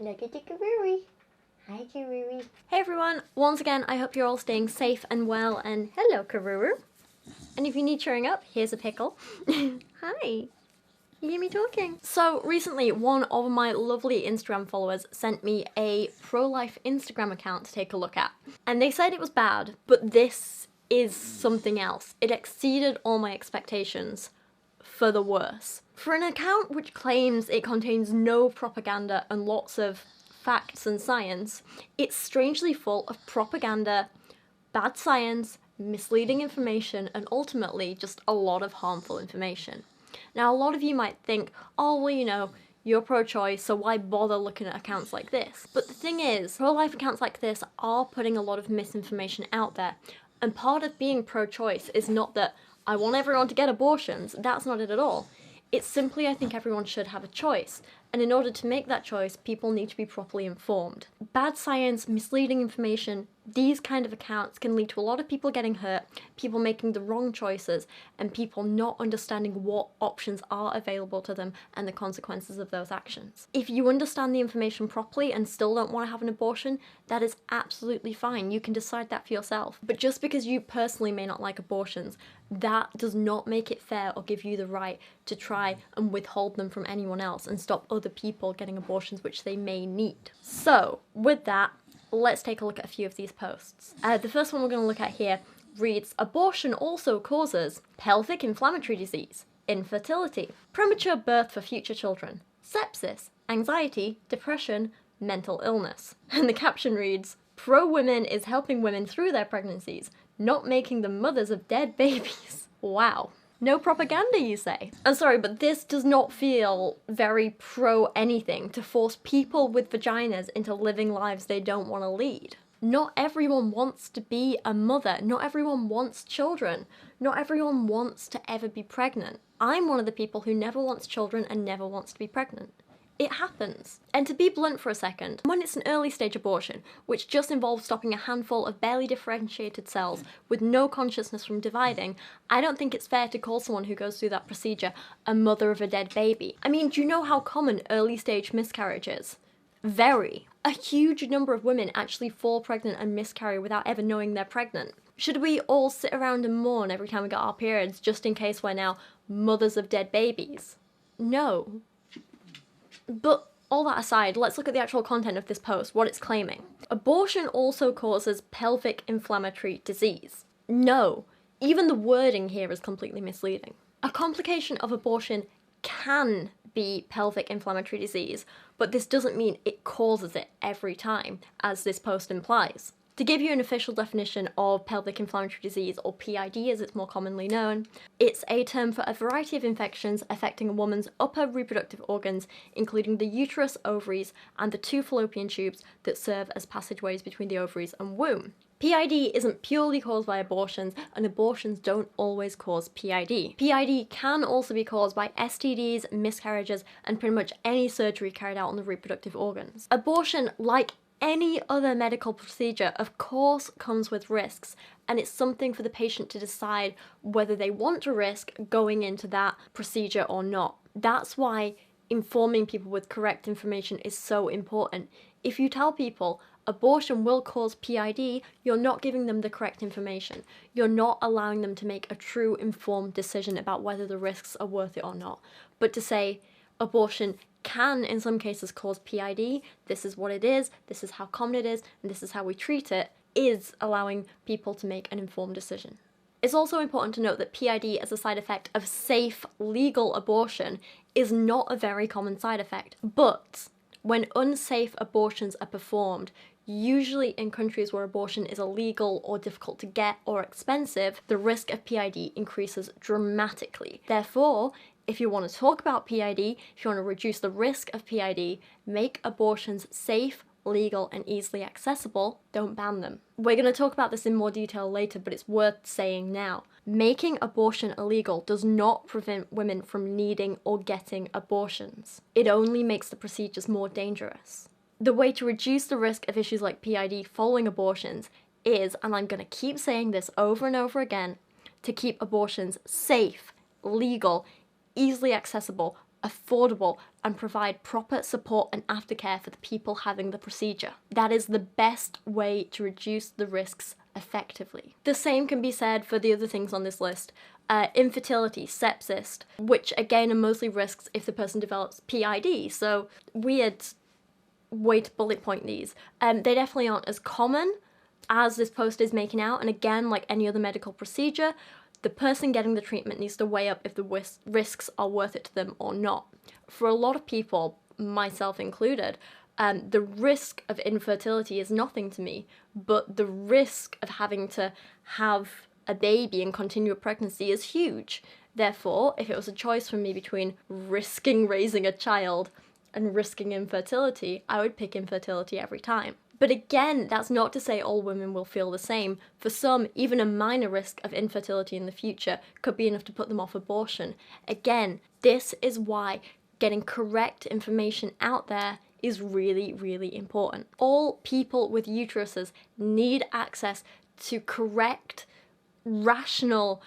Look at the Karuri. Hi, Karuri. Hey everyone, once again I hope you're all staying safe and well, and hello Karuru. And if you need cheering up, here's a pickle. Hi. You hear me talking? So recently, one of my lovely Instagram followers sent me a pro-life Instagram account to take a look at. And they said it was bad, but this is something else. It exceeded all my expectations for the worse. For an account which claims it contains no propaganda and lots of facts and science, it's strangely full of propaganda, bad science, misleading information, and ultimately just a lot of harmful information. Now, a lot of you might think, oh, well, you know, you're pro-choice, so why bother looking at accounts like this? But the thing is, pro-life accounts like this are putting a lot of misinformation out there. And part of being pro-choice is not that I want everyone to get abortions. That's not it at all. It's simply I think everyone should have a choice. And in order to make that choice, people need to be properly informed. Bad science, misleading information, these kind of accounts can lead to a lot of people getting hurt, people making the wrong choices, and people not understanding what options are available to them and the consequences of those actions. If you understand the information properly and still don't want to have an abortion, that is absolutely fine. You can decide that for yourself. But just because you personally may not like abortions, that does not make it fair or give you the right to try and withhold them from anyone else and stop other people getting abortions which they may need. So, with that, let's take a look at a few of these posts. The first one we're going to look at here reads, abortion also causes pelvic inflammatory disease, infertility, premature birth for future children, sepsis, anxiety, depression, mental illness. And the caption reads, pro-women is helping women through their pregnancies, not making them mothers of dead babies. Wow. No propaganda, you say? I'm sorry, but this does not feel very pro-anything to force people with vaginas into living lives they don't want to lead. Not everyone wants to be a mother. Not everyone wants children. Not everyone wants to ever be pregnant. I'm one of the people who never wants children and never wants to be pregnant. It happens. And to be blunt for a second, when it's an early stage abortion, which just involves stopping a handful of barely differentiated cells with no consciousness from dividing, I don't think it's fair to call someone who goes through that procedure a mother of a dead baby. I mean, do you know how common early stage miscarriage is? Very. A huge number of women actually fall pregnant and miscarry without ever knowing they're pregnant. Should we all sit around and mourn every time we get our periods just in case we're now mothers of dead babies? No. But all that aside, let's look at the actual content of this post, what it's claiming. Abortion also causes pelvic inflammatory disease. No, even the wording here is completely misleading. A complication of abortion can be pelvic inflammatory disease, but this doesn't mean it causes it every time, as this post implies. To give you an official definition of pelvic inflammatory disease, or PID as it's more commonly known, it's a term for a variety of infections affecting a woman's upper reproductive organs, including the uterus, ovaries, and the two fallopian tubes that serve as passageways between the ovaries and womb. PID isn't purely caused by abortions, and abortions don't always cause PID. PID can also be caused by STDs, miscarriages, and pretty much any surgery carried out on the reproductive organs. Abortion, like any other medical procedure, of course, comes with risks, and it's something for the patient to decide whether they want to risk going into that procedure or not. That's why informing people with correct information is so important. If you tell people abortion will cause PID, you're not giving them the correct information. You're not allowing them to make a true informed decision about whether the risks are worth it or not. But to say abortion can in some cases cause PID, this is what it is, this is how common it is, and this is how we treat it, is allowing people to make an informed decision. It's also important to note that PID as a side effect of safe, legal abortion is not a very common side effect, but when unsafe abortions are performed, usually in countries where abortion is illegal or difficult to get or expensive, the risk of PID increases dramatically. Therefore, if you want to talk about PID, if you want to reduce the risk of PID, make abortions safe, legal, and easily accessible. Don't ban them. We're going to talk about this in more detail later, but it's worth saying now. Making abortion illegal does not prevent women from needing or getting abortions. It only makes the procedures more dangerous. The way to reduce the risk of issues like PID following abortions is, and I'm going to keep saying this over and over again, to keep abortions safe, legal, easily accessible, affordable, and provide proper support and aftercare for the people having the procedure. That is the best way to reduce the risks effectively. The same can be said for the other things on this list. Infertility, sepsis, which again are mostly risks if the person develops PID, so weird way to bullet point these. They definitely aren't as common as this post is making out, and again, like any other medical procedure, the person getting the treatment needs to weigh up if the risks are worth it to them or not. For a lot of people, myself included, the risk of infertility is nothing to me, but the risk of having to have a baby and continue a pregnancy is huge. Therefore, if it was a choice for me between risking raising a child and risking infertility, I would pick infertility every time. But again, that's not to say all women will feel the same. For some, even a minor risk of infertility in the future could be enough to put them off abortion. Again, this is why getting correct information out there is really, really important. All people with uteruses need access to correct, rational,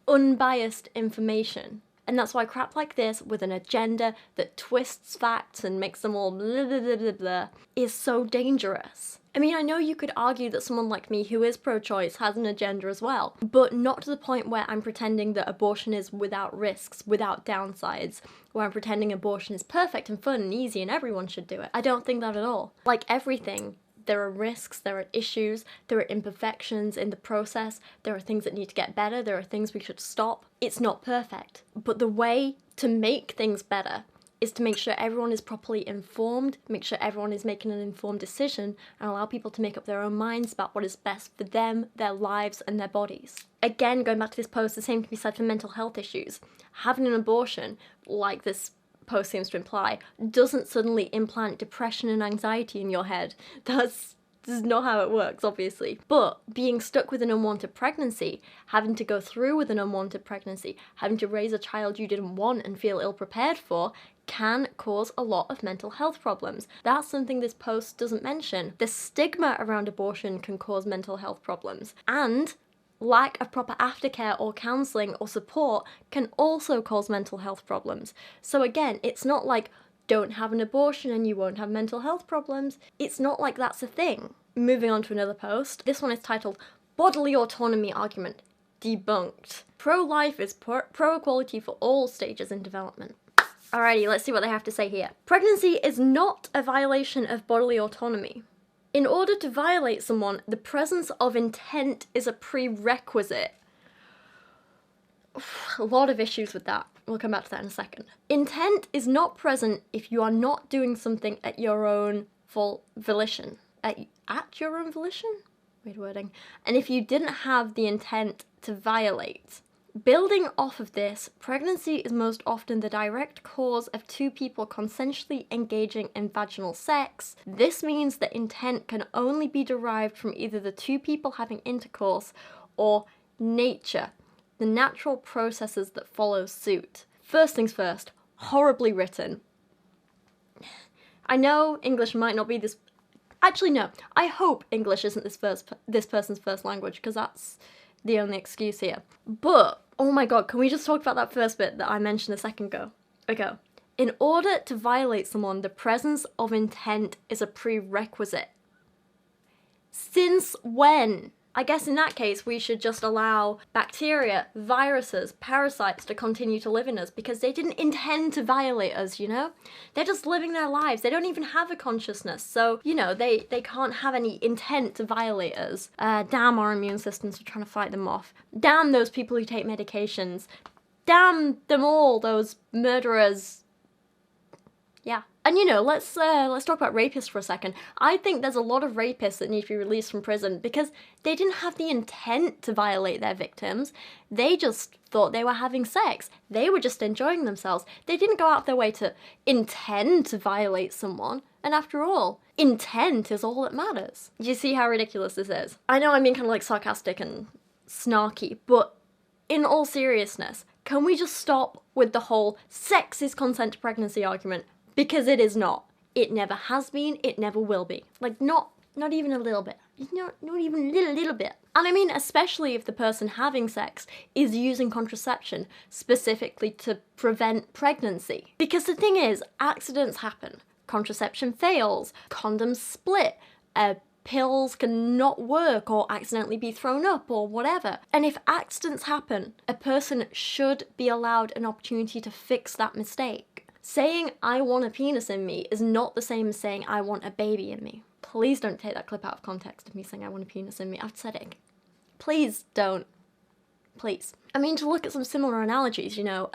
unbiased information. And that's why crap like this, with an agenda that twists facts and makes them all blah blah blah blah blah, is so dangerous. I mean, I know you could argue that someone like me who is pro-choice has an agenda as well, but not to the point where I'm pretending that abortion is without risks, without downsides, where I'm pretending abortion is perfect and fun and easy and everyone should do it. I don't think that at all. Like everything, there are risks, there are issues, there are imperfections in the process, there are things that need to get better, there are things we should stop. It's not perfect, but the way to make things better is to make sure everyone is properly informed, make sure everyone is making an informed decision, and allow people to make up their own minds about what is best for them, their lives, and their bodies. Again, going back to this post, the same can be said for mental health issues. Having an abortion, like this post seems to imply, doesn't suddenly implant depression and anxiety in your head. This is not how it works, obviously. But being stuck with an unwanted pregnancy, having to go through with an unwanted pregnancy, having to raise a child you didn't want and feel ill-prepared for, can cause a lot of mental health problems. That's something this post doesn't mention. The stigma around abortion can cause mental health problems, and lack of proper aftercare or counselling or support can also cause mental health problems. So again, it's not like don't have an abortion and you won't have mental health problems. It's not like that's a thing. Moving on to another post. This one is titled Bodily Autonomy Argument Debunked. Pro-life is pro-equality for all stages in development. Alrighty, let's see what they have to say here. Pregnancy is not a violation of bodily autonomy. In order to violate someone, the presence of intent is a prerequisite. A lot of issues with that. We'll come back to that in a second. Intent is not present if you are not doing something at your own full volition. At your own volition? Weird wording. And if you didn't have the intent to violate. Building off of this, pregnancy is most often the direct cause of two people consensually engaging in vaginal sex. This means that intent can only be derived from either the two people having intercourse or nature, the natural processes that follow suit. First things first, horribly written. I know English might not be this... Actually, no. I hope English isn't this person's first language, because that's the only excuse here. But, oh my god, can we just talk about that first bit that I mentioned a second ago? In order to violate someone, the presence of intent is a prerequisite. Since when? I guess in that case we should just allow bacteria, viruses, parasites to continue to live in us because they didn't intend to violate us, you know? They're just living their lives. They don't even have a consciousness. So, you know, they can't have any intent to violate us. Damn our immune systems for trying to fight them off. Damn those people who take medications. Damn them all, those murderers. Yeah. And you know, let's talk about rapists for a second. I think there's a lot of rapists that need to be released from prison because they didn't have the intent to violate their victims. They just thought they were having sex. They were just enjoying themselves. They didn't go out their way to intend to violate someone. And after all, intent is all that matters. Do you see how ridiculous this is? I know I'm being kind of like sarcastic and snarky, but in all seriousness, can we just stop with the whole sex is consent to pregnancy argument? Because it is not. It never has been, it never will be. Like, not Not even a little bit. Not even a little bit. And I mean, especially if the person having sex is using contraception specifically to prevent pregnancy. Because the thing is, accidents happen. Contraception fails. Condoms split. Pills can not work or accidentally be thrown up or whatever. And if accidents happen, a person should be allowed an opportunity to fix that mistake. Saying I want a penis in me is not the same as saying I want a baby in me. Please don't take that clip out of context of me saying I want a penis in me. I've said it. Please don't. Please. I mean, to look at some similar analogies, you know,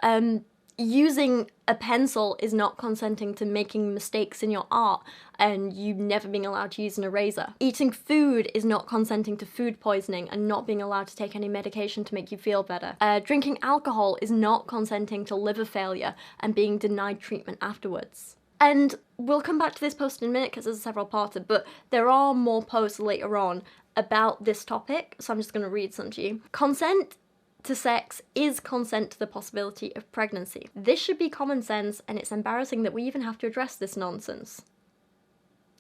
using a pencil is not consenting to making mistakes in your art and you never being allowed to use an eraser. Eating food is not consenting to food poisoning and not being allowed to take any medication to make you feel better. Drinking alcohol is not consenting to liver failure and being denied treatment afterwards. And we'll come back to this post in a minute because there's a several-parter, but there are more posts later on about this topic, so I'm just going to read some to you. Consent to sex is consent to the possibility of pregnancy. This should be common sense, and it's embarrassing that we even have to address this nonsense.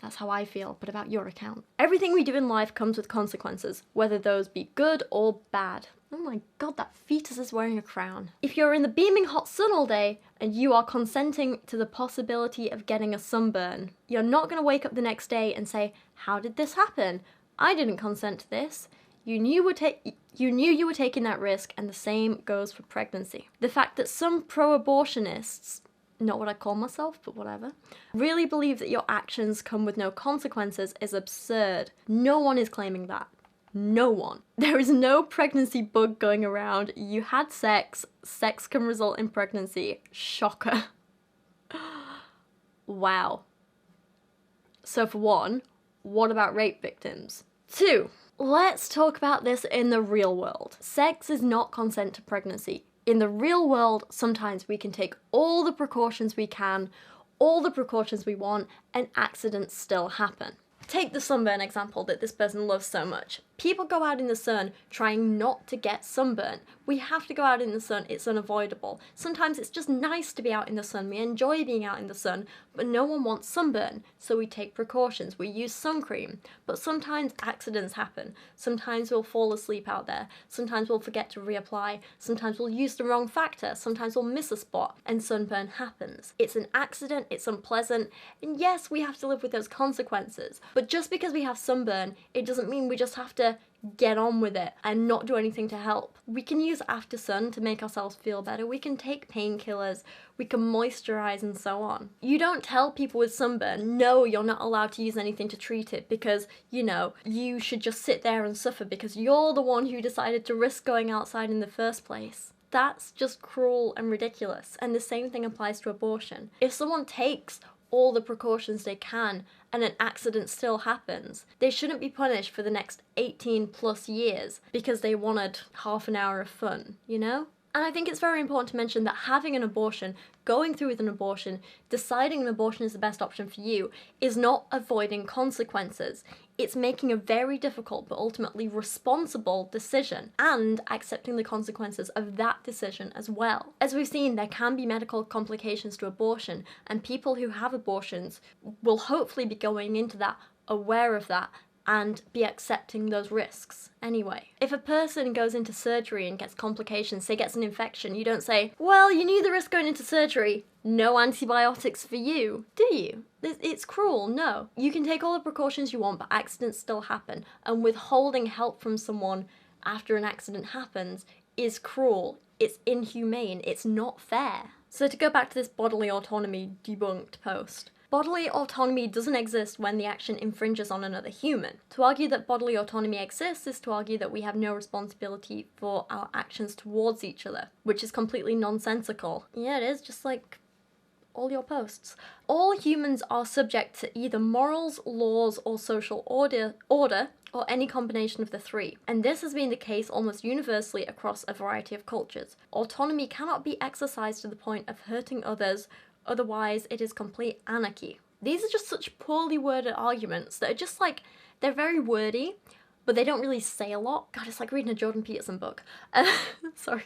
That's how I feel, but about your account. Everything we do in life comes with consequences, whether those be good or bad. Oh my god, that fetus is wearing a crown. If you're in the beaming hot sun all day and you are consenting to the possibility of getting a sunburn, you're not going to wake up the next day and say, how did this happen? I didn't consent to this. You knew you were taking that risk, and the same goes for pregnancy. The fact that some pro-abortionists, not what I call myself, but whatever, really believe that your actions come with no consequences is absurd. No one is claiming that. No one. There is no pregnancy bug going around. You had sex. Sex can result in pregnancy. Shocker. Wow. So for one, what about rape victims? 2, let's talk about this in the real world. Sex is not consent to pregnancy. In the real world, sometimes we can take all the precautions we can, all the precautions we want, and accidents still happen. Take the sunburn example that this person loves so much. People go out in the sun trying not to get sunburn. We have to go out in the sun, it's unavoidable. Sometimes it's just nice to be out in the sun, we enjoy being out in the sun, but no one wants sunburn, so we take precautions, we use sun cream. But sometimes accidents happen. Sometimes we'll fall asleep out there, sometimes we'll forget to reapply, sometimes we'll use the wrong factor, sometimes we'll miss a spot, and sunburn happens. It's an accident, it's unpleasant, and yes, we have to live with those consequences. But just because we have sunburn, it doesn't mean we just have to get on with it and not do anything to help. We can use after sun to make ourselves feel better. We can take painkillers, we can moisturize and so on. You don't tell people with sunburn, no, you're not allowed to use anything to treat it because, you know, you should just sit there and suffer because you're the one who decided to risk going outside in the first place. That's just cruel and ridiculous. And the same thing applies to abortion. If someone takes all the precautions they can and an accident still happens, they shouldn't be punished for the next 18 plus years because they wanted half an hour of fun, you know? And I think it's very important to mention that having an abortion, going through with an abortion, deciding an abortion is the best option for you, is not avoiding consequences. It's making a very difficult but ultimately responsible decision and accepting the consequences of that decision as well. As we've seen, there can be medical complications to abortion, and people who have abortions will hopefully be going into that aware of that and be accepting those risks anyway. If a person goes into surgery and gets complications, say gets an infection, you don't say, well, you knew the risk going into surgery, no antibiotics for you, do you? It's cruel, no. You can take all the precautions you want, but accidents still happen, and withholding help from someone after an accident happens is cruel, it's inhumane, it's not fair. So to go back to this bodily autonomy debunked post, bodily autonomy doesn't exist when the action infringes on another human. To argue that bodily autonomy exists is to argue that we have no responsibility for our actions towards each other, which is completely nonsensical. Yeah, it is, just like all your posts. All humans are subject to either morals, laws, or social order, or any combination of the three. And this has been the case almost universally across a variety of cultures. Autonomy cannot be exercised to the point of hurting others, otherwise it is complete anarchy. These are just such poorly worded arguments that are just like, they're very wordy, but they don't really say a lot. God, it's like reading a Jordan Peterson book. Sorry.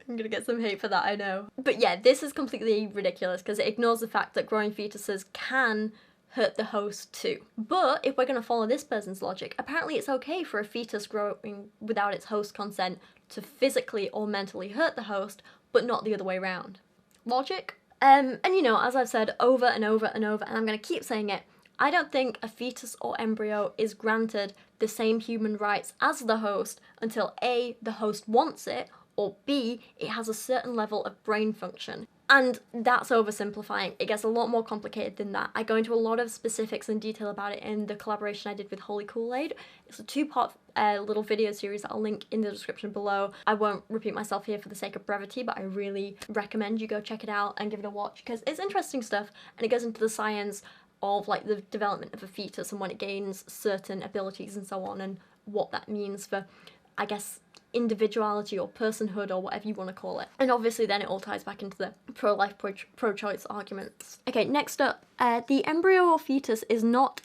I'm gonna get some hate for that, I know. But yeah, this is completely ridiculous because it ignores the fact that growing fetuses can hurt the host too. But if we're going to follow this person's logic, apparently it's okay for a fetus growing without its host consent to physically or mentally hurt the host, but not the other way around. Logic? And you know, as I've said over and over and over, and I'm going to keep saying it, I don't think a fetus or embryo is granted the same human rights as the host until A, the host wants it, or B, it has a certain level of brain function. And that's oversimplifying. It gets a lot more complicated than that. I go into a lot of specifics and detail about it in the collaboration I did with Holy Koolaid. It's a 2-part little video series that I'll link in the description below. I won't repeat myself here for the sake of brevity, but I really recommend you go check it out and give it a watch, because it's interesting stuff, and it goes into the science of like the development of a fetus and when it gains certain abilities and so on, and what that means for, I guess, individuality or personhood or whatever you want to call it. And obviously then it all ties back into the pro-life, pro-choice arguments. Okay, next up, the embryo or fetus is not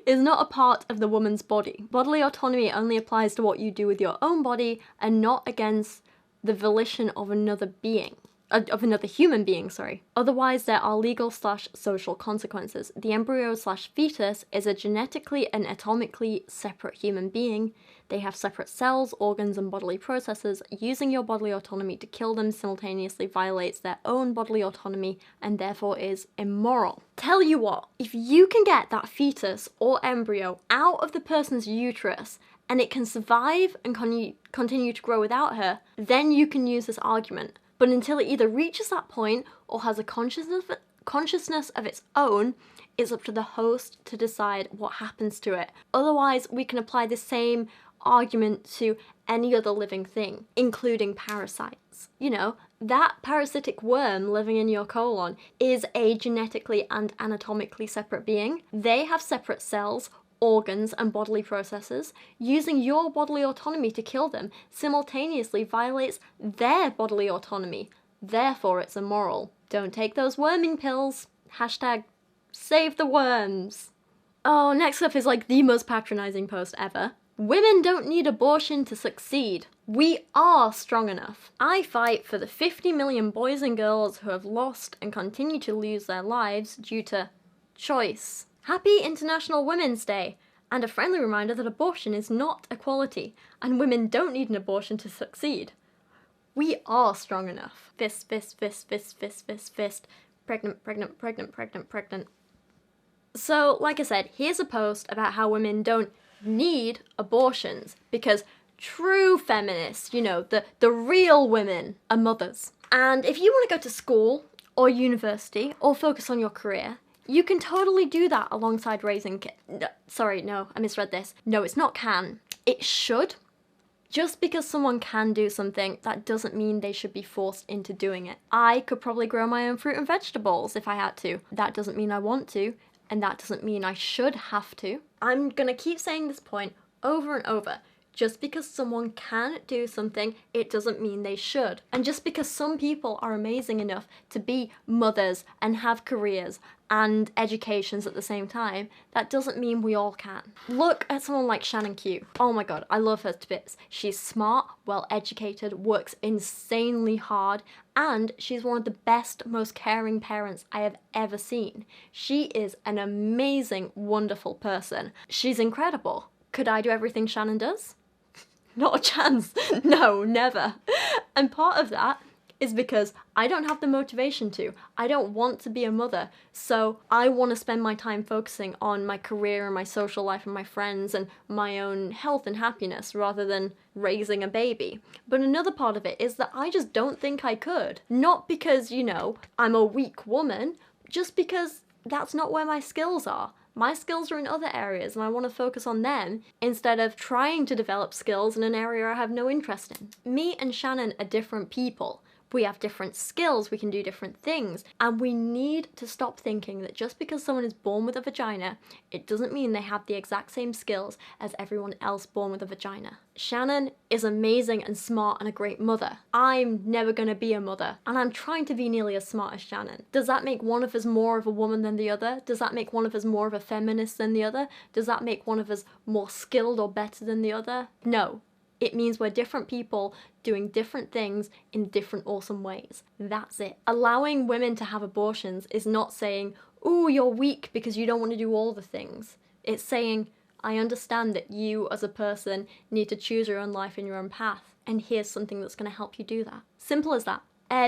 is not a part of the woman's body. Bodily autonomy only applies to what you do with your own body and not against the volition of another being. Of another human being, sorry. Otherwise, there are legal/social consequences. The embryo/fetus is a genetically and atomically separate human being. They have separate cells, organs, and bodily processes. Using your bodily autonomy to kill them simultaneously violates their own bodily autonomy and therefore is immoral. Tell you what, if you can get that fetus or embryo out of the person's uterus and it can survive and continue to grow without her, then you can use this argument. But until it either reaches that point or has a consciousness of its own, it's up to the host to decide what happens to it. Otherwise, we can apply the same argument to any other living thing, including parasites. You know, that parasitic worm living in your colon is a genetically and anatomically separate being. They have separate cells, organs, and bodily processes. Using your bodily autonomy to kill them simultaneously violates their bodily autonomy. Therefore, it's immoral. Don't take those worming pills. Hashtag save the worms. Oh, next up is like the most patronizing post ever. Women don't need abortion to succeed. We are strong enough. I fight for the 50 million boys and girls who have lost and continue to lose their lives due to choice. Happy International Women's Day, and a friendly reminder that abortion is not equality, and women don't need an abortion to succeed. We are strong enough. Fist, fist, fist, fist, fist, fist, fist. Pregnant, pregnant, pregnant, pregnant, pregnant. So, like I said, here's a post about how women don't need abortions, because true feminists, you know, the real women, are mothers. And if you want to go to school, or university, or focus on your career, you can totally do that alongside raising kids. No, I misread this. No, it's not can. It should. Just because someone can do something, that doesn't mean they should be forced into doing it. I could probably grow my own fruit and vegetables if I had to. That doesn't mean I want to, and that doesn't mean I should have to. I'm gonna keep saying this point over and over. Just because someone can do something, it doesn't mean they should. And just because some people are amazing enough to be mothers and have careers and educations at the same time, that doesn't mean we all can. Look at someone like Shannon Q. Oh my god, I love her to bits. She's smart, well-educated, works insanely hard, and she's one of the best, most caring parents I have ever seen. She is an amazing, wonderful person. She's incredible. Could I do everything Shannon does? Not a chance. No, never. And part of that is because I don't have the motivation to. I don't want to be a mother, so I want to spend my time focusing on my career and my social life and my friends and my own health and happiness rather than raising a baby. But another part of it is that I just don't think I could. Not because, you know, I'm a weak woman, just because that's not where my skills are. My skills are in other areas and I want to focus on them instead of trying to develop skills in an area I have no interest in. Me and Shannon are different people. We have different skills, we can do different things, and we need to stop thinking that just because someone is born with a vagina, it doesn't mean they have the exact same skills as everyone else born with a vagina. Shannon is amazing and smart and a great mother. I'm never gonna be a mother, and I'm trying to be nearly as smart as Shannon. Does that make one of us more of a woman than the other? Does that make one of us more of a feminist than the other? Does that make one of us more skilled or better than the other? No, It means we're different people doing different things in different awesome ways. That's it. Allowing women to have abortions is not saying, ooh, you're weak because you don't want to do all the things. It's saying, I understand that you as a person need to choose your own life and your own path, and here's something that's going to help you do that. Simple as that.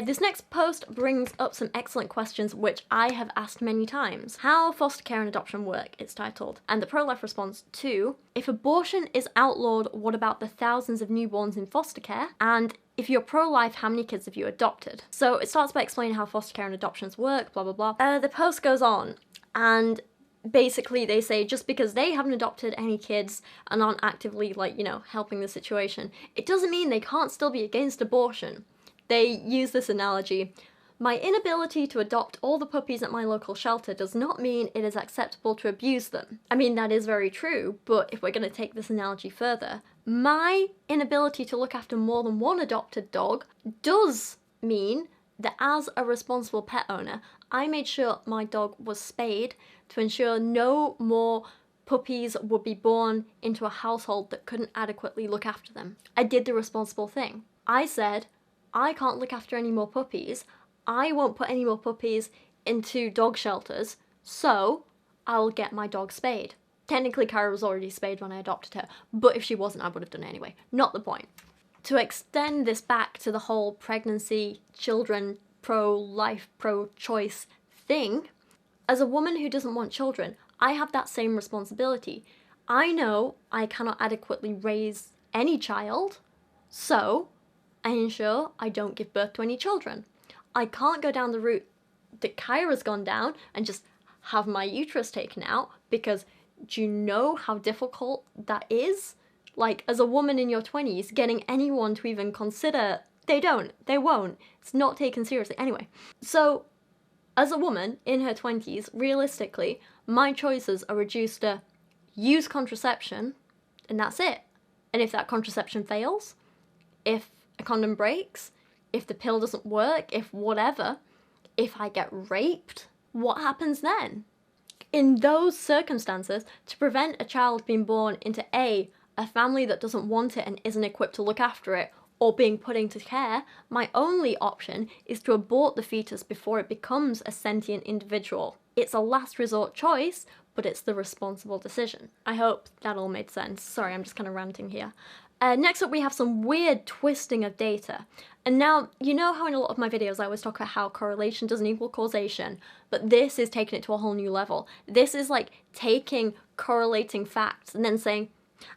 This next post brings up some excellent questions which I have asked many times. How foster care and adoption work, it's titled. And the pro-life response to, if abortion is outlawed, what about the thousands of newborns in foster care? And if you're pro-life, how many kids have you adopted? So it starts by explaining how foster care and adoptions work, blah, blah, blah. The post goes on, and basically they say just because they haven't adopted any kids and aren't actively, like, you know, helping the situation, it doesn't mean they can't still be against abortion. They use this analogy. My inability to adopt all the puppies at my local shelter does not mean it is acceptable to abuse them. I mean, that is very true, but if we're going to take this analogy further, my inability to look after more than one adopted dog does mean that as a responsible pet owner, I made sure my dog was spayed to ensure no more puppies would be born into a household that couldn't adequately look after them. I did the responsible thing. I said, I can't look after any more puppies, I won't put any more puppies into dog shelters, so I'll get my dog spayed. Technically, Kyra was already spayed when I adopted her, but if she wasn't, I would have done it anyway. Not the point. To extend this back to the whole pregnancy, children, pro-life, pro-choice thing, as a woman who doesn't want children, I have that same responsibility. I know I cannot adequately raise any child, so I ensure I don't give birth to any children. I can't go down the route that Kyra's gone down and just have my uterus taken out, because do you know how difficult that is? Like, as a woman in your 20s, getting anyone to even consider, they won't. It's not taken seriously. Anyway, so as a woman in her 20s, realistically, my choices are reduced to use contraception, and that's it. And if that contraception fails, if a condom breaks, if the pill doesn't work, if whatever, if I get raped, what happens then? In those circumstances, to prevent a child being born into a family that doesn't want it and isn't equipped to look after it, or being put into care, my only option is to abort the fetus before it becomes a sentient individual. It's a last resort choice, but it's the responsible decision. I hope that all made sense. Sorry, I'm just kind of ranting here. Next up, we have some weird twisting of data. And now, you know how in a lot of my videos I always talk about how correlation doesn't equal causation, but this is taking it to a whole new level. This is like taking correlating facts and then saying,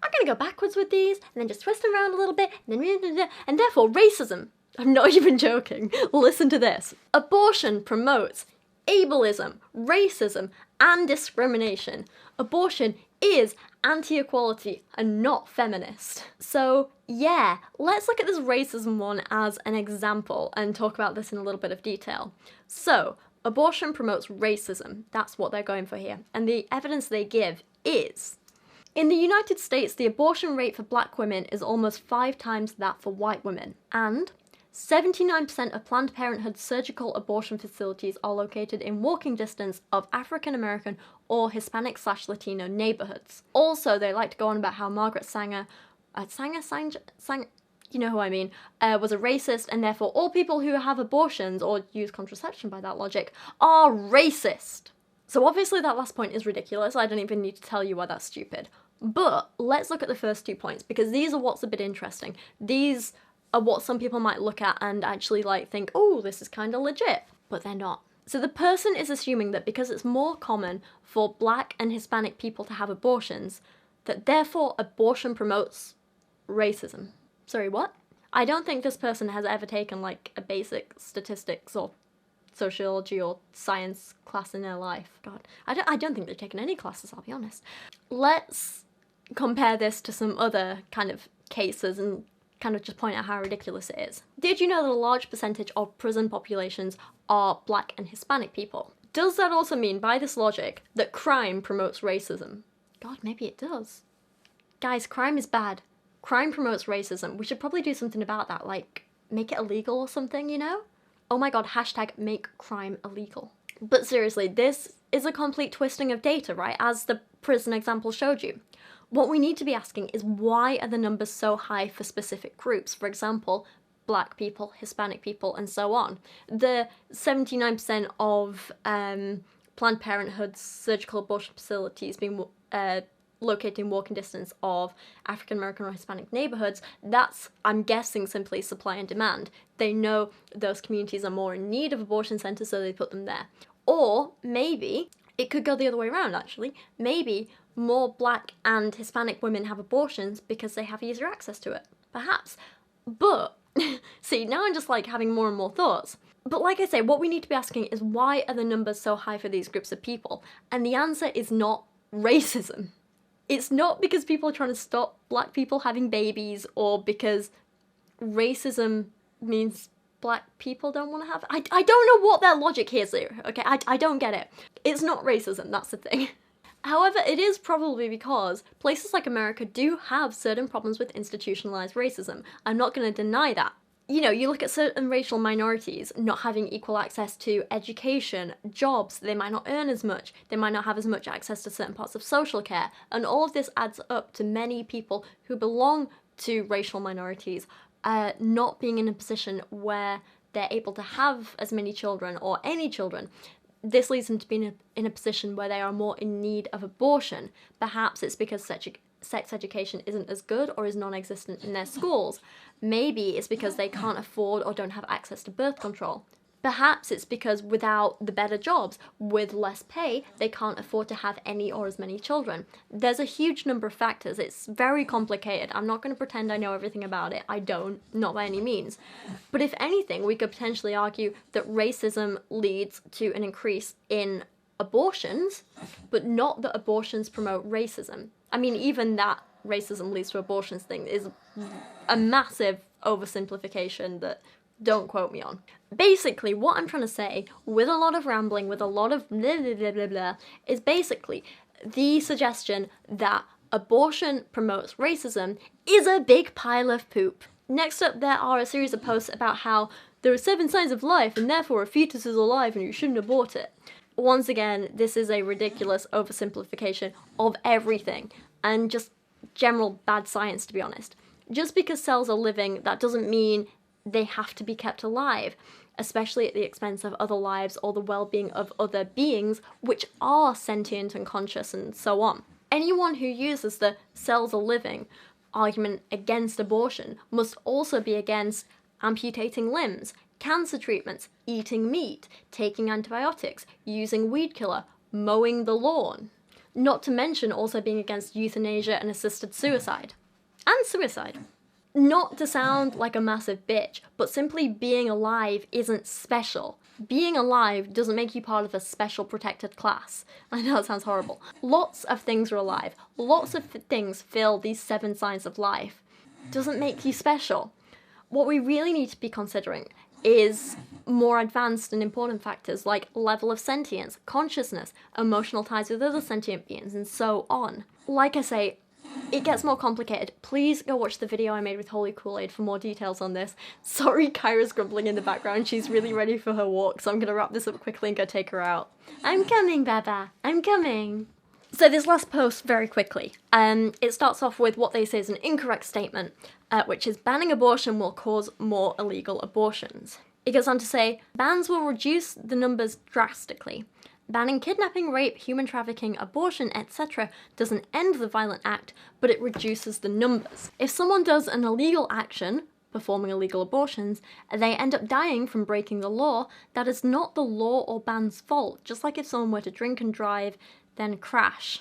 I'm gonna go backwards with these, and then just twist them around a little bit, and therefore racism. I'm not even joking. Listen to this. Abortion promotes ableism, racism, and discrimination. Abortion is anti-equality and not feminist. So yeah, let's look at this racism one as an example and talk about this in a little bit of detail. So, abortion promotes racism. That's what they're going for here. And the evidence they give is, in the United States, the abortion rate for black women is almost 5 times that for white women. And 79% of Planned Parenthood surgical abortion facilities are located in walking distance of African American or Hispanic/Latino neighborhoods. Also, they like to go on about how Margaret Sanger, you know who I mean, was a racist, and therefore all people who have abortions or use contraception by that logic are racist. So obviously that last point is ridiculous. I don't even need to tell you why that's stupid. But let's look at the first 2 points, because these are what's a bit interesting. These are what some people might look at and actually like think, oh, this is kind of legit, but they're not. So the person is assuming that because it's more common for black and Hispanic people to have abortions, that therefore abortion promotes racism. Sorry, what? I don't think this person has ever taken like a basic statistics or sociology or science class in their life. God, I don't think they've taken any classes, I'll be honest. Let's compare this to some other kind of cases and kind of just point out how ridiculous it is. Did you know that a large percentage of prison populations are black and Hispanic people? Does that also mean, by this logic, that crime promotes racism? God, maybe it does. Guys, crime is bad. Crime promotes racism. We should probably do something about that, like make it illegal or something, you know? Oh my god, hashtag make crime illegal. But seriously, this is a complete twisting of data, right? As the prison example showed you. What we need to be asking is, why are the numbers so high for specific groups? For example, Black people, Hispanic people, and so on. The 79% of Planned Parenthood's surgical abortion facilities being located in walking distance of African American or Hispanic neighborhoods, that's, I'm guessing, simply supply and demand. They know those communities are more in need of abortion centers, so they put them there. Or maybe it could go the other way around, actually. Maybe more Black and Hispanic women have abortions because they have easier access to it. Perhaps. But, see, now I'm just like having more and more thoughts. But like I say, what we need to be asking is, why are the numbers so high for these groups of people? And the answer is not racism. It's not because people are trying to stop Black people having babies, or because racism means Black people don't want to have... I don't know what their logic is here, okay? I don't get it. It's not racism, that's the thing. However, it is probably because places like America do have certain problems with institutionalized racism. I'm not going to deny that. You know, you look at certain racial minorities not having equal access to education, jobs, they might not earn as much, they might not have as much access to certain parts of social care, and all of this adds up to many people who belong to racial minorities not being in a position where they're able to have as many children or any children. This leads them to be in a position where they are more in need of abortion. Perhaps it's because sex education isn't as good or is non-existent in their schools. Maybe it's because they can't afford or don't have access to birth control. Perhaps it's because without the better jobs, with less pay, they can't afford to have any or as many children. There's a huge number of factors. It's very complicated. I'm not going to pretend I know everything about it. I don't, not by any means. But if anything, we could potentially argue that racism leads to an increase in abortions, but not that abortions promote racism. I mean, even that racism leads to abortions thing is a massive oversimplification that don't quote me on. Basically, what I'm trying to say, with a lot of rambling, with a lot of blah blah blah blah blah, is basically the suggestion that abortion promotes racism is a big pile of poop. Next up, there are a series of posts about how there are 7 signs of life and therefore a fetus is alive and you shouldn't abort it. Once again, this is a ridiculous oversimplification of everything, and just general bad science, to be honest. Just because cells are living, that doesn't mean they have to be kept alive, especially at the expense of other lives or the well-being of other beings, which are sentient and conscious and so on. Anyone who uses the cells are living argument against abortion must also be against amputating limbs, cancer treatments, eating meat, taking antibiotics, using weed killer, mowing the lawn. Not to mention also being against euthanasia and assisted suicide. And suicide. Not to sound like a massive bitch, but simply being alive isn't special. Being alive doesn't make you part of a special protected class. I know it sounds horrible. Lots of things are alive. Lots of things fill these 7 signs of life. Doesn't make you special. What we really need to be considering is more advanced and important factors like level of sentience, consciousness, emotional ties with other sentient beings, and so on. Like I say, it gets more complicated. Please go watch the video I made with Holy Koolaid for more details on this. Sorry, Kyra's grumbling in the background. She's really ready for her walk, so I'm gonna wrap this up quickly and go take her out. I'm coming, Baba. I'm coming. So this last post, very quickly, it starts off with what they say is an incorrect statement, which is banning abortion will cause more illegal abortions. It goes on to say, bans will reduce the numbers drastically. Banning kidnapping, rape, human trafficking, abortion, etc. doesn't end the violent act, but it reduces the numbers. If someone does an illegal action, performing illegal abortions, they end up dying from breaking the law, that is not the law or ban's fault, just like if someone were to drink and drive, then crash.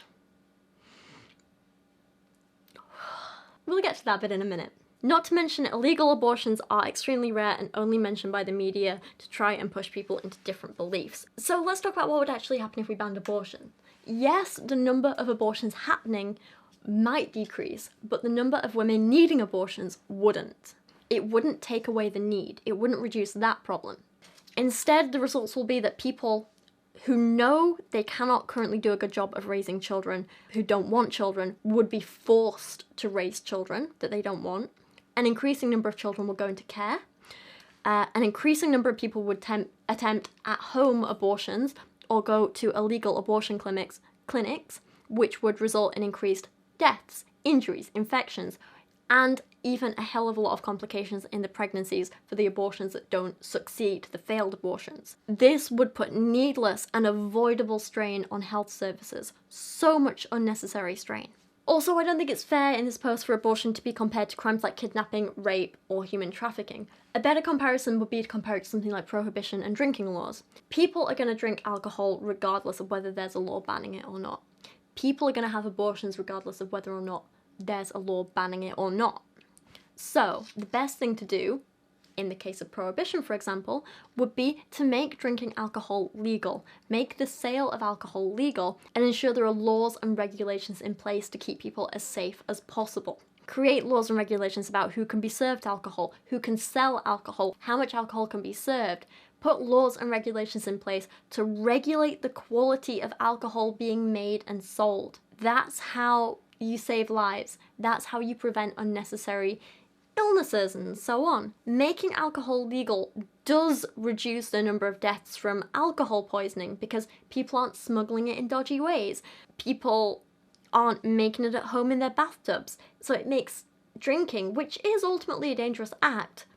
We'll get to that bit in a minute. Not to mention, illegal abortions are extremely rare and only mentioned by the media to try and push people into different beliefs. So let's talk about what would actually happen if we banned abortion. Yes, the number of abortions happening might decrease, but the number of women needing abortions wouldn't. It wouldn't take away the need. It wouldn't reduce that problem. Instead, the results will be that people who know they cannot currently do a good job of raising children, who don't want children, would be forced to raise children that they don't want. An increasing number of children will go into care. An increasing number of people would attempt at-home abortions or go to illegal abortion clinics, which would result in increased deaths, injuries, infections, and even a hell of a lot of complications in the pregnancies for the abortions that don't succeed, the failed abortions. This would put needless and avoidable strain on health services, so much unnecessary strain. Also, I don't think it's fair in this post for abortion to be compared to crimes like kidnapping, rape, or human trafficking. A better comparison would be to compare it to something like prohibition and drinking laws. People are going to drink alcohol regardless of whether there's a law banning it or not. People are going to have abortions regardless of whether or not there's a law banning it or not. So, the best thing to do, in the case of prohibition for example, would be to make drinking alcohol legal, make the sale of alcohol legal, and ensure there are laws and regulations in place to keep people as safe as possible. Create laws and regulations about who can be served alcohol, who can sell alcohol, how much alcohol can be served. Put laws and regulations in place to regulate the quality of alcohol being made and sold. That's how you save lives. That's how you prevent unnecessary illnesses and so on. Making alcohol legal does reduce the number of deaths from alcohol poisoning because people aren't smuggling it in dodgy ways. People aren't making it at home in their bathtubs. So it makes drinking, which is ultimately a dangerous act,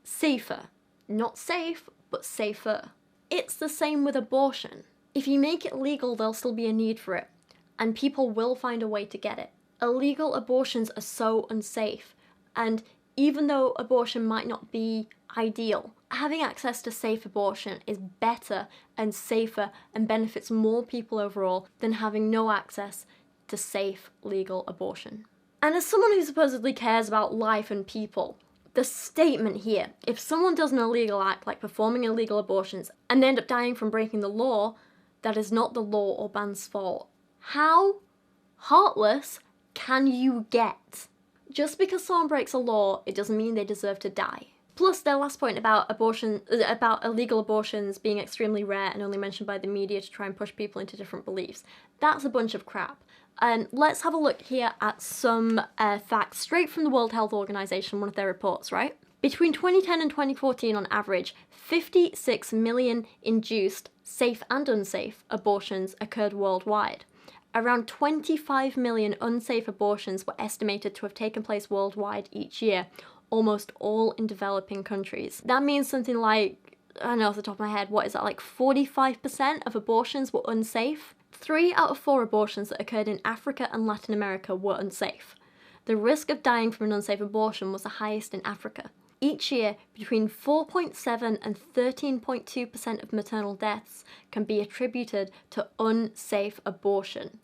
safer. Not safe, but safer. It's the same with abortion. If you make it legal, there'll still be a need for it, and people will find a way to get it. Illegal abortions are so unsafe, and even though abortion might not be ideal, having access to safe abortion is better and safer and benefits more people overall than having no access to safe, legal abortion. And as someone who supposedly cares about life and people, the statement here, if someone does an illegal act like performing illegal abortions and they end up dying from breaking the law, that is not the law or ban's fault. How heartless can you get? Just because someone breaks a law, it doesn't mean they deserve to die. Plus, their last point about illegal abortions being extremely rare and only mentioned by the media to try and push people into different beliefs, that's a bunch of crap. And let's have a look here at some facts straight from the World Health Organization, one of their reports, right? Between 2010 and 2014, on average, 56 million induced, safe and unsafe, abortions occurred worldwide. Around 25 million unsafe abortions were estimated to have taken place worldwide each year, almost all in developing countries. That means something like, I don't know off the top of my head, what is that, like 45% of abortions were unsafe? 3 out of 4 abortions that occurred in Africa and Latin America were unsafe. The risk of dying from an unsafe abortion was the highest in Africa. Each year, between 4.7 and 13.2% of maternal deaths can be attributed to unsafe abortion.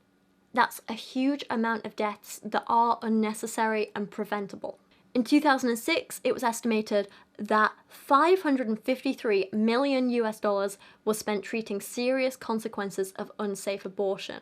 That's a huge amount of deaths that are unnecessary and preventable. In 2006, it was estimated that $553 million was spent treating serious consequences of unsafe abortion,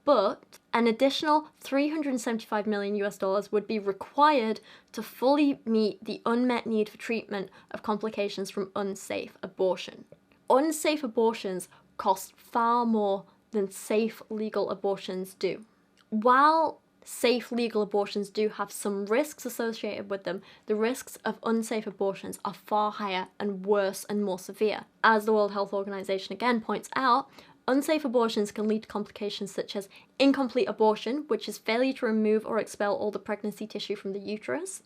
but an additional $375 million would be required to fully meet the unmet need for treatment of complications from unsafe abortion. Unsafe abortions cost far more than safe legal abortions do. While safe legal abortions do have some risks associated with them, the risks of unsafe abortions are far higher and worse and more severe. As the World Health Organization again points out, unsafe abortions can lead to complications such as incomplete abortion, which is failure to remove or expel all the pregnancy tissue from the uterus,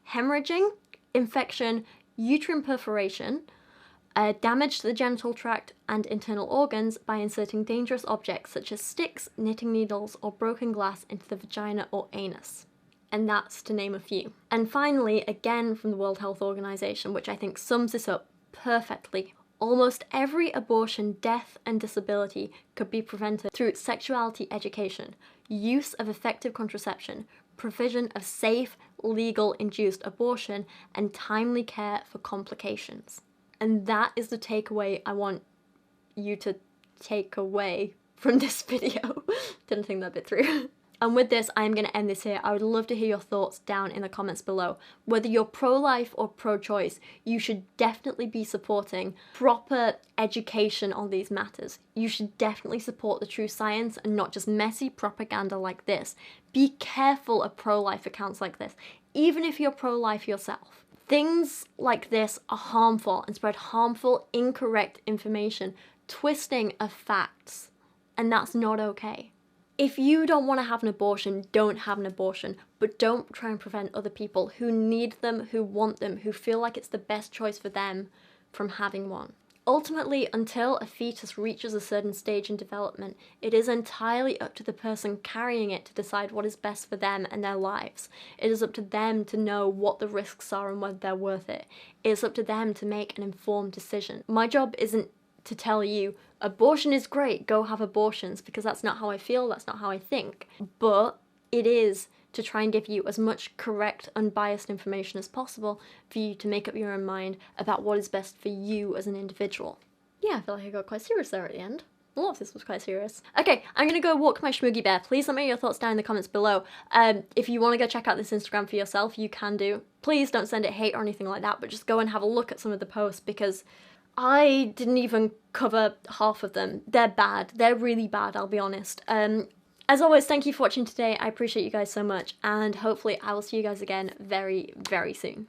hemorrhaging, infection, uterine perforation, damage to the genital tract and internal organs by inserting dangerous objects such as sticks, knitting needles, or broken glass into the vagina or anus. And that's to name a few. And finally, again from the World Health Organization, which I think sums this up perfectly, almost every abortion, death, and disability could be prevented through sexuality education, use of effective contraception, provision of safe, legal induced abortion, and timely care for complications. And that is the takeaway I want you to take away from this video. Didn't think that bit through. And with this, I'm going to end this here. I would love to hear your thoughts down in the comments below. Whether you're pro-life or pro-choice, you should definitely be supporting proper education on these matters. You should definitely support the true science and not just messy propaganda like this. Be careful of pro-life accounts like this, even if you're pro-life yourself. Things like this are harmful and spread harmful, incorrect information, twisting of facts, and that's not okay. If you don't want to have an abortion, don't have an abortion, but don't try and prevent other people who need them, who want them, who feel like it's the best choice for them from having one. Ultimately, until a fetus reaches a certain stage in development, it is entirely up to the person carrying it to decide what is best for them and their lives. It is up to them to know what the risks are and whether they're worth it. It is up to them to make an informed decision. My job isn't to tell you, abortion is great, go have abortions, because that's not how I feel, that's not how I think. But it is to try and give you as much correct, unbiased information as possible for you to make up your own mind about what is best for you as an individual. Yeah, I feel like I got quite serious there at the end. A lot of this was quite serious. Okay, I'm gonna go walk my schmoogie bear. Please let me know your thoughts down in the comments below. If you want to go check out this Instagram for yourself, you can do. Please don't send it hate or anything like that, but just go and have a look at some of the posts, because I didn't even cover half of them. They're bad. They're really bad, I'll be honest. As always, thank you for watching today. I appreciate you guys so much, and hopefully I will see you guys again very, very soon.